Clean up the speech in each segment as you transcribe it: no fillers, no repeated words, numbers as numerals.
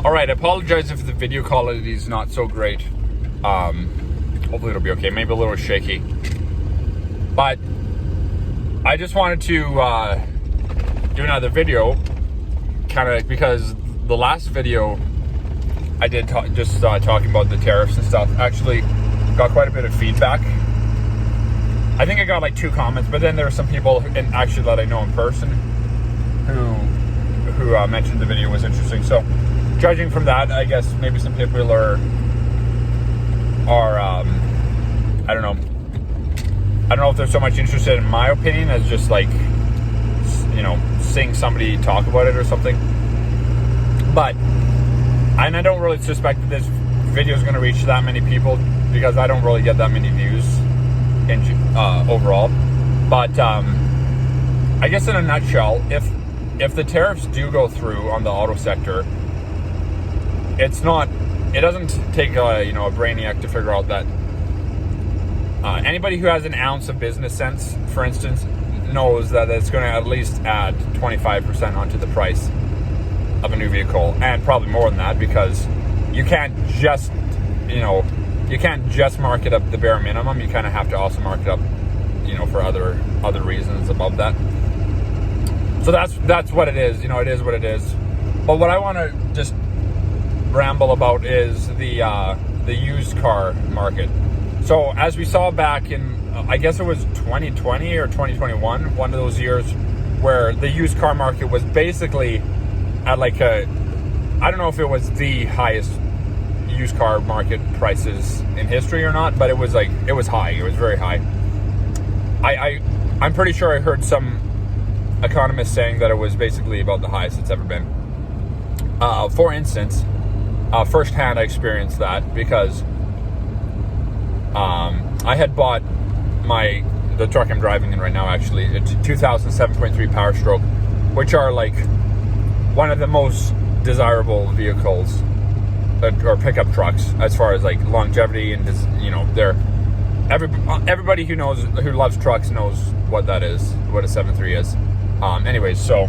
Alright, I apologize if the video quality is not so great. Hopefully it'll be okay. Maybe a little shaky. But I just wanted to do another video, kind of because the last video I did talking about the tariffs and stuff actually got quite a bit of feedback. I think I got like 2 comments, but then there were some people that I know in person who mentioned the video was interesting. So judging from that, I guess maybe some people are I don't know if they're so much interested in my opinion as just like, you know, seeing somebody talk about it or something. But and I don't really suspect that this video is going to reach that many people because I don't really get that many views in overall. But I guess in a nutshell, if the tariffs do go through on the auto sector, it doesn't take a brainiac to figure out that anybody who has an ounce of business sense, for instance, knows that it's going to at least add 25% onto the price of a new vehicle, and probably more than that, because you can't just mark it up the bare minimum. You kind of have to also mark it up, for other reasons above that. So that's what it is. It is what it is. But what I want to just ramble about is the used car market. So as we saw back in, I guess it was 2020 or 2021, one of those years where the used car market was basically at like I don't know if it was the highest used car market prices in history or not, but it was high. It was very high. I'm pretty sure I heard some economists saying that it was basically about the highest it's ever been. For instance, firsthand I experienced that because I had bought the truck I'm driving in right now, actually. It's 2007.3 Power Stroke, which are like one of the most desirable vehicles or pickup trucks as far as like longevity and they're everybody who loves trucks knows what that is, what a 7.3 is. Anyways, so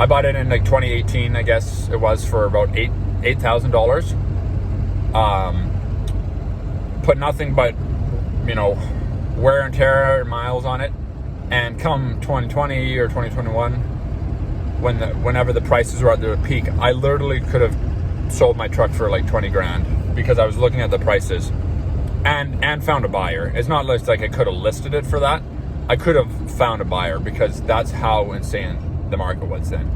I bought it in like 2018, I guess it was, for about $8,000. Put nothing but wear and tear and miles on it, and come 2020 or 2021, whenever the prices were at their peak, I literally could have sold my truck for like 20 grand because I was looking at the prices and found a buyer. It's not like I could have listed it for that. I could have found a buyer because that's how insane the market was then.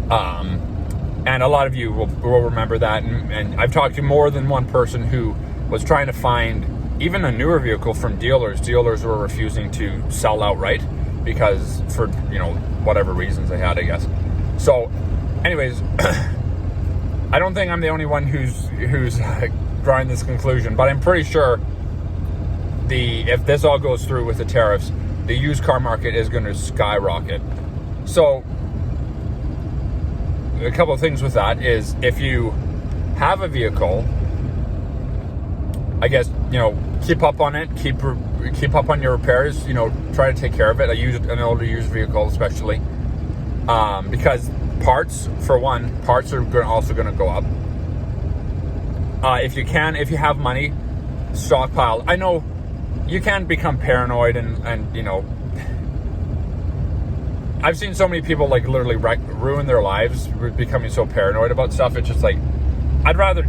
And a lot of you will remember that, and I've talked to more than one person who was trying to find even a newer vehicle from dealers. Dealers were refusing to sell outright because for whatever reasons they had, I guess. So anyways, I don't think I'm the only one who's drawing this conclusion, but I'm pretty sure if this all goes through with the tariffs, the used car market is going to skyrocket. So a couple of things with that is, if you have a vehicle, I guess keep up on it, keep up on your repairs, try to take care of it. An older used vehicle especially, because parts are also going to go up. If you have money, stockpile. I know you can become paranoid and I've seen so many people like literally ruin their lives becoming so paranoid about stuff. It's just like, I'd rather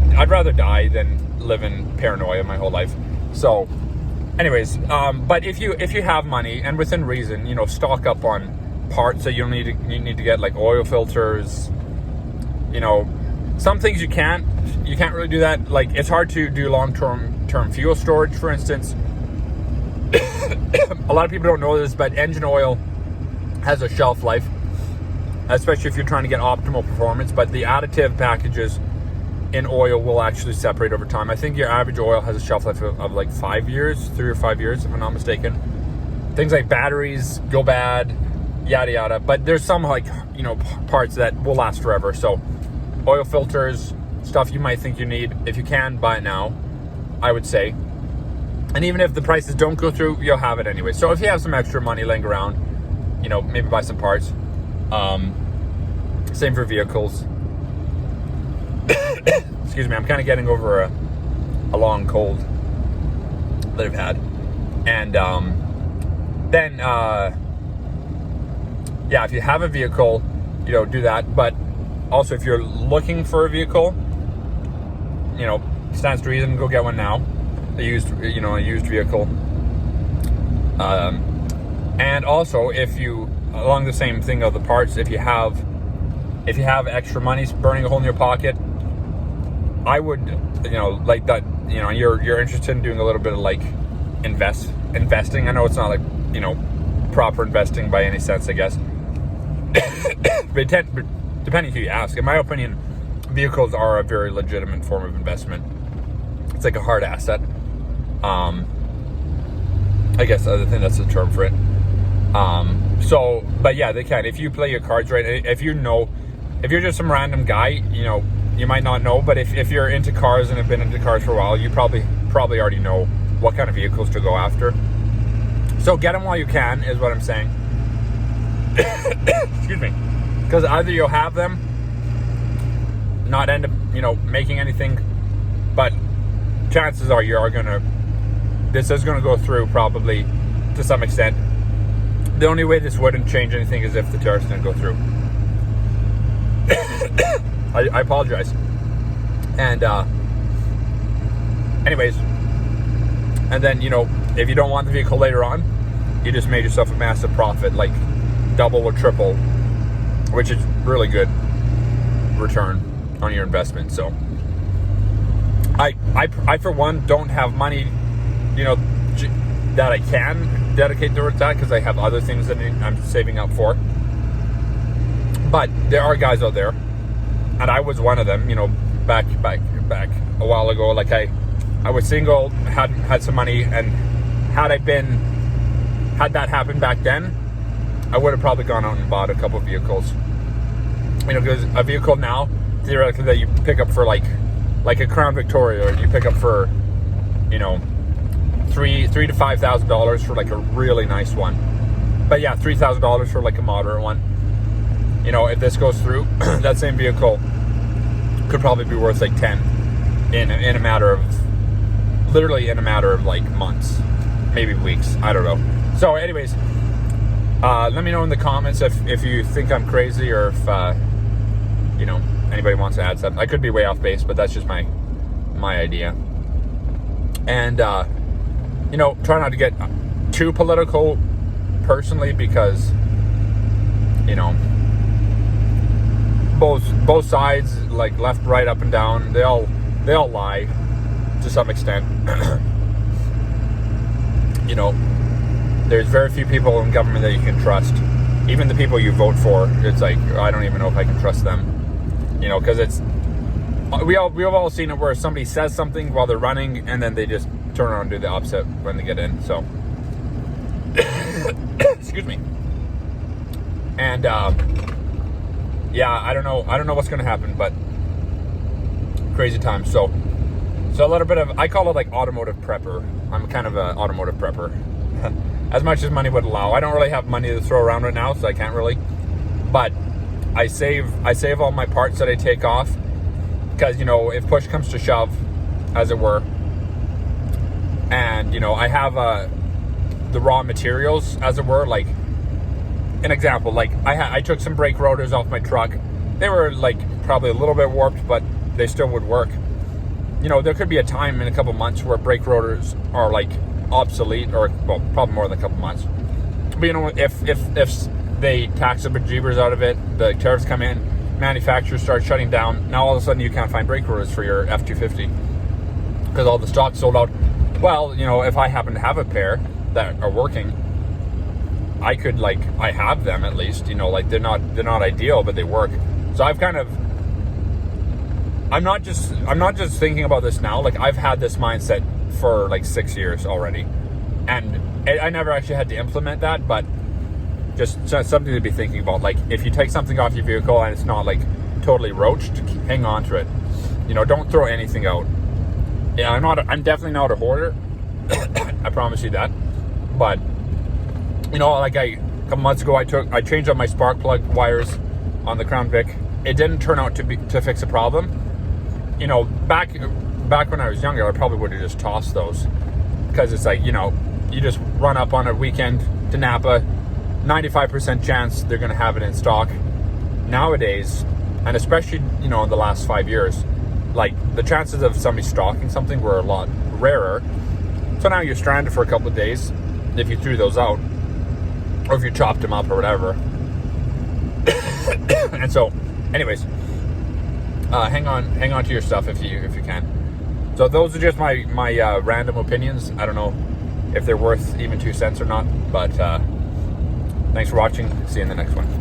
die than live in paranoia my whole life. So anyways, but if you have money and within reason, stock up on parts that you need to get, like oil filters. Some things you can't really do that. Like, it's hard to do long-term fuel storage, for instance. A lot of people don't know this, but engine oil has a shelf life, especially if you're trying to get optimal performance. But the additive packages in oil will actually separate over time. I think your average oil has a shelf life of like 5 years, 3 or 5 years, if I'm not mistaken. Things like batteries go bad, yada yada. But there's some parts that will last forever. So oil filters, stuff you might think you need, if you can, buy it now, I would say. And even if the prices don't go through, you'll have it anyway. So if you have some extra money laying around, maybe buy some parts. Same for vehicles. Excuse me, I'm kind of getting over a long cold that I've had. And then, yeah, if you have a vehicle, you know, do that. But also, if you're looking for a vehicle, you know, stands to reason, go get one now. A used vehicle. And also, if you, along the same thing of the parts, if you have extra money burning a hole in your pocket, I would, you know, like that, you know, you're interested in doing a little bit of like investing. I know it's not like, you know, proper investing by any sense, I guess. but depending who you ask, in my opinion, vehicles are a very legitimate form of investment. It's like a hard asset. I guess I think that's the term for it. So, but yeah, they can. If you play your cards right, if you're just some random guy, you know, you might not know, but if you're into cars and have been into cars for a while, you probably already know what kind of vehicles to go after. So get them while you can, is what I'm saying. Excuse me. Because either you'll have them, not end up, you know, making anything, but chances are this is gonna go through probably to some extent. The only way this wouldn't change anything is if the tariffs didn't go through. I apologize. And anyways, and then, you know, if you don't want the vehicle later on, you just made yourself a massive profit, like double or triple, which is really good return on your investment. So I for one don't have money, you know, that I can dedicate towards that, because I have other things that I'm saving up for. But there are guys out there, and I was one of them, you know, back a while ago. Like I was single, had some money, and had that happened back then, I would have probably gone out and bought a couple of vehicles. You know, because a vehicle now, theoretically, that you pick up for like a Crown Victoria, or you pick up for, you know, $3,000 to $5,000 for like a really nice one. But yeah, $3,000 for like a moderate one. You know, if this goes through, that same vehicle could probably be worth like 10 in a matter of like months, maybe weeks. I don't know. So anyways, let me know in the comments if you think I'm crazy, or if you know, anybody wants to add something. I could be way off base, but that's just my idea. And you know, try not to get too political personally, because, you know, both sides, like left, right, up and down, they all lie to some extent. You know, there's very few people in government that you can trust. Even the people you vote for, it's like, I don't even know if I can trust them. You know, because we've all seen it where somebody says something while they're running, and then they just turn around and do the opposite when they get in. So excuse me. And yeah, I don't know what's gonna happen, but crazy times. So a little bit of, I call it like automotive prepper. I'm kind of an automotive prepper. As much as money would allow. I don't really have money to throw around right now, so I can't really. But I save all my parts that I take off, because, you know, if push comes to shove, as it were, and, you know, I have the raw materials, as it were. Like an example, like I took some brake rotors off my truck. They were like probably a little bit warped, but they still would work. You know, there could be a time in a couple months where brake rotors are like obsolete, or, well, probably more than a couple months. But, you know, if they tax the bejeebers out of it, the tariffs come in, manufacturers start shutting down, now all of a sudden you can't find brake rotors for your F-250 because all the stock sold out. Well, you know, if I happen to have a pair that are working, I could, like, I have them at least, you know, like they're not ideal, but they work. So I've kind of, I'm not just thinking about this now. Like, I've had this mindset for like 6 years already, and I never actually had to implement that, but just something to be thinking about. Like, if you take something off your vehicle and it's not like totally roached, hang on to it. You know, don't throw anything out. Yeah, I'm definitely not a hoarder. I promise you that. But, you know, like a couple months ago, I changed out my spark plug wires on the Crown Vic, it didn't turn out to fix a problem. You know, back when I was younger, I probably would have just tossed those, because it's like, you know, you just run up on a weekend to Napa, 95% chance they're going to have it in stock. Nowadays, and especially, you know, in the last 5 years, like, the chances of somebody stocking something were a lot rarer. So now you're stranded for a couple of days if you threw those out, or if you chopped them up or whatever. And so, anyways, hang on to your stuff if you can. So those are just my random opinions. I don't know if they're worth even 2 cents or not, but thanks for watching. See you in the next one.